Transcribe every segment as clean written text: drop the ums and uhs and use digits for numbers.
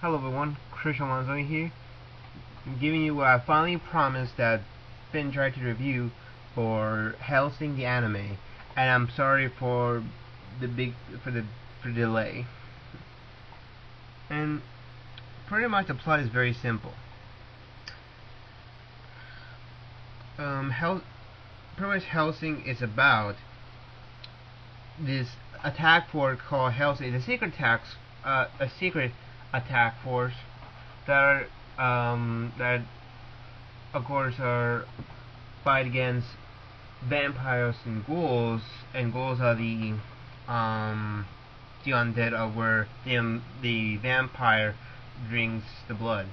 Hello everyone, Christian Alonso here. I'm giving you what I finally promised that Finn tried to review for Hellsing the anime, and I'm sorry for the delay. And pretty much the plot is very simple. Pretty much Hellsing is about this attack force called Hellsing. It's a secret attack force that that of course are fight against vampires and ghouls are the undead of where the vampire drinks the blood,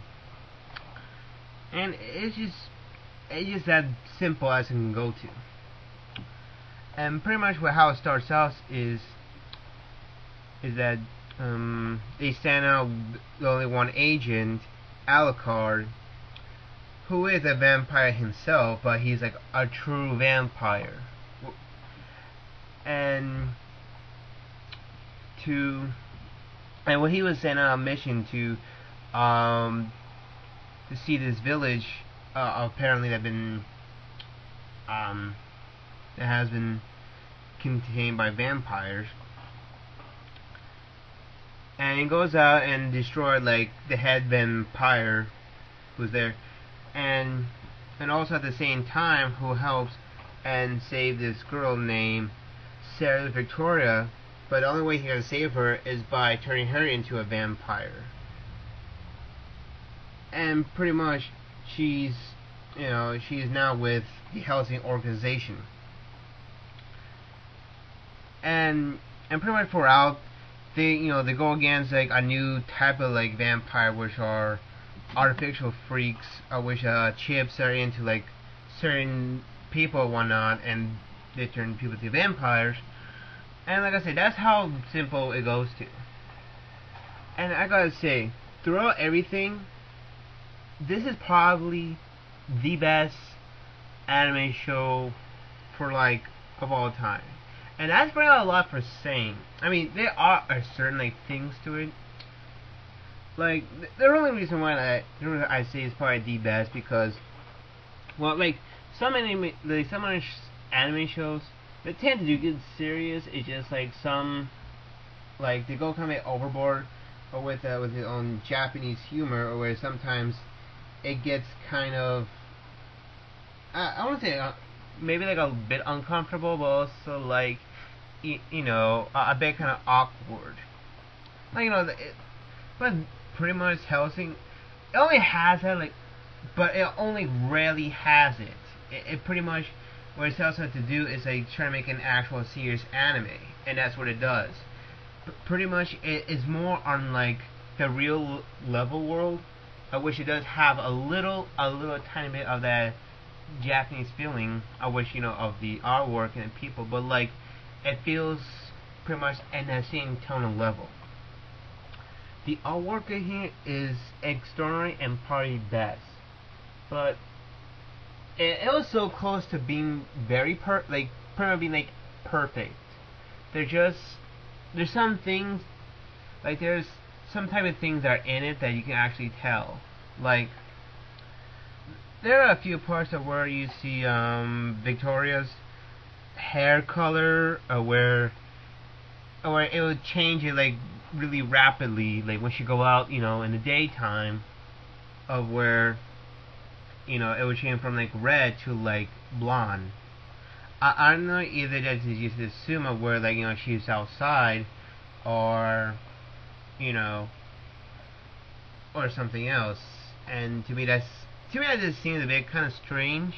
and it's just that simple as it can go to. And pretty much how it starts out is that they send out the only one agent, Alucard, who is a vampire himself, but he's like a true vampire. And when he was sent on a mission to see this village, apparently that has been contained by vampires. And he goes out and destroyed like the head vampire who's there, and also at the same time who helps and save this girl named Sarah Victoria. But the only way he can save her is by turning her into a vampire. And pretty much she's now with the Hellsing organization. And pretty much throughout they go against like a new type of like vampire, which are artificial freaks, which chips are into like certain people and whatnot, and they turn people to vampires. And like I said, that's how simple it goes to. And I gotta say, throughout everything, this is probably the best anime show for like of all time. And that's pretty a lot for saying. I mean, there are certain like things to it. Like the only reason why I say it's probably the best because, well, like some anime shows, they tend to do good serious. It's just like some, like they go kind of overboard, or with their own Japanese humor, or where sometimes it gets kind of, I want to say maybe like a bit uncomfortable, but also like a bit kind of awkward. Like but pretty much Hellsing, it only has that like, but it only rarely has it. It pretty much what it tells us to do is like try to make an actual serious anime, and that's what it does. Pretty much it is more on like the real level world, which it does have a little tiny bit of that Japanese feeling, I wish of the artwork and the people, but like it feels pretty much at that same tone and level. The artwork in here is extraordinary and probably best, but it was so close to being very pretty much being like perfect. There's some things, like there's some type of things that are in it that you can actually tell. Like there are a few parts of where you see Victoria's hair color, where it would change it like really rapidly, like when she go out, in the daytime, of where it would change from like red to like blonde. I don't know either that is just assume of where like she's outside, or or something else. And to me that just seems a bit kind of strange.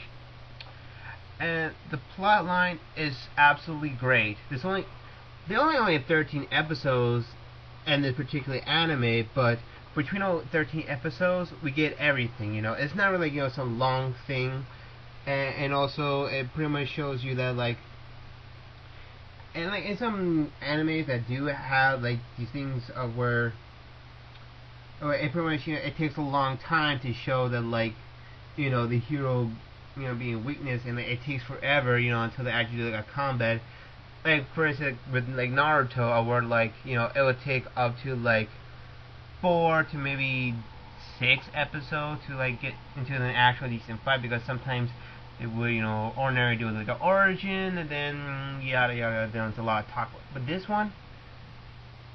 And the plot line is absolutely great. There only have 13 episodes in this particular anime, but between all 13 episodes, we get everything. It's not really some long thing, and also it pretty much shows you that like in some animes that do have like these things of where it pretty much it takes a long time to show that like the hero being weakness, and it takes forever until they actually do like a combat. Like for instance with like Naruto, where like it would take up to like 4 to maybe 6 episodes to like get into an actual decent fight, because sometimes it would, ordinary do like an origin and then yada yada, then it's a lot of talk. But this one,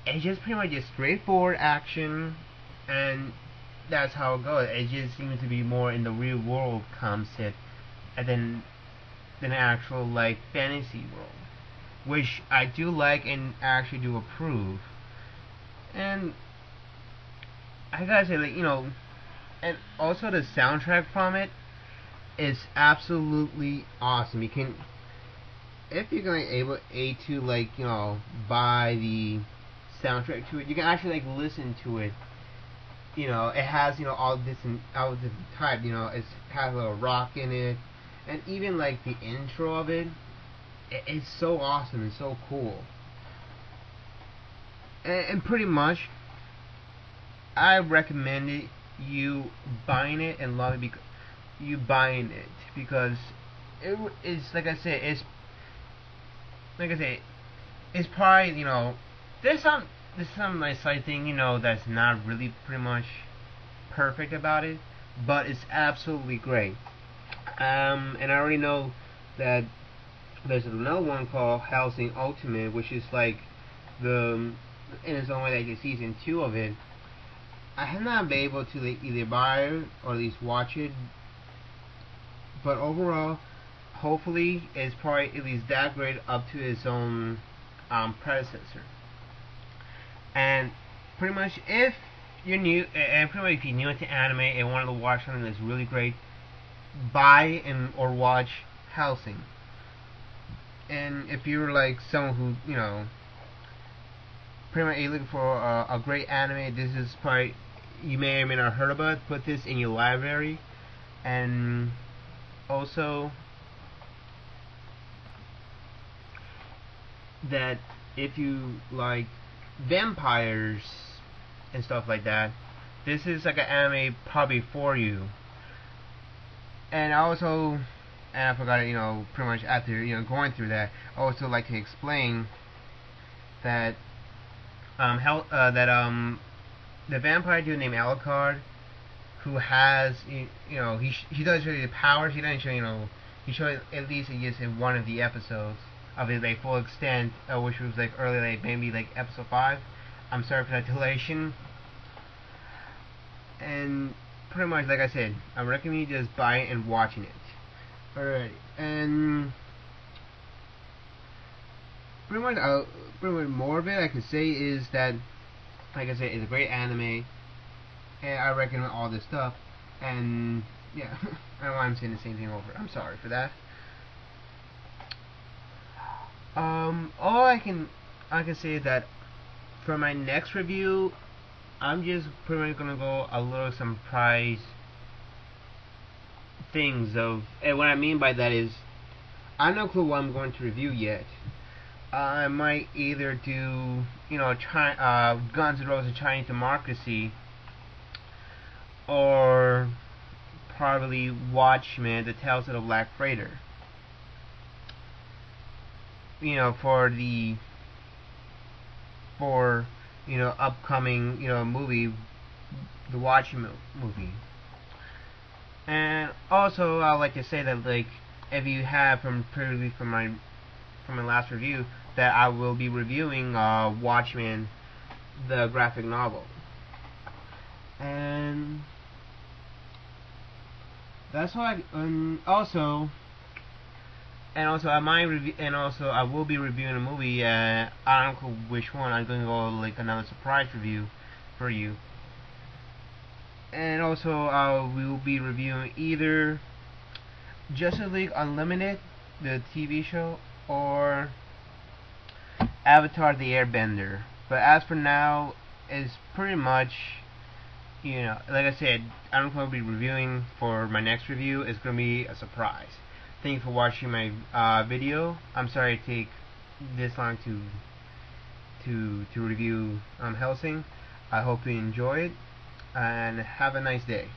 it's just pretty much just straightforward action, and that's how it goes. It just seems to be more in the real world concept, and then than actual like fantasy world, which I do like and actually do approve. And I gotta say, like, and also the soundtrack from it is absolutely awesome. You can, if you're gonna able to like buy the soundtrack to it, you can actually like listen to it. It has all this type. It has a little rock in it, and even like the intro of it, it's so awesome and so cool. And pretty much, I recommend it. You buying it and love it because you buying it because it's like I said, it's probably there's some like slight thing that's not really pretty much perfect about it, but it's absolutely great. And I already know that there's another one called Hellsing Ultimate, which is like the in its own way like the season 2 of it. I have not been able to like, either buy it or at least watch it, but overall, hopefully, it's probably at least that great up to its own predecessor. And pretty much, if you're new, and pretty much if you're new to anime and want to watch something that's really great, buy and or watch Hellsing. And if you're like someone who pretty much looking for a great anime, this is probably, you may or may not have heard about it. Put this in your library. And also that if you like vampires and stuff like that, this is like an anime probably for you. And I forgot, pretty much after going through that, I also like to explain that the vampire dude named Alucard, who has he does show you the powers. He doesn't show he showed at least in one of the episodes of his like full extent, which was like early, like maybe like episode 5. I'm sorry for that delation. And pretty much like I said, I recommend you just buying and watching it. Alright, and pretty much more of it I could say is that, like I said, it's a great anime, and I recommend all this stuff. And yeah, I don't know why I'm saying the same thing over. I'm sorry for that. All I can say is that for my next review, I'm just pretty much gonna go a little surprise things of, and what I mean by that is, I have no clue what I'm going to review yet. I might either do, Guns N' Roses Chinese Democracy, or probably Watchmen, The Tales of the Black Freighter. For upcoming, movie, the Watchmen movie. And also, I'd like to say that, like, if you have from my last review, that I will be reviewing Watchmen, the graphic novel. And that's why. I will be reviewing a movie. I don't know which one. I'm going to go like another surprise review for you. And also, we will be reviewing either Justice League Unlimited, the TV show, or Avatar: The Airbender. But as for now, it's pretty much, like I said, I don't know what I'll be reviewing for my next review. It's going to be a surprise. Thank you for watching my video. I'm sorry it take this long to review Hellsing. I hope you enjoy it, and have a nice day.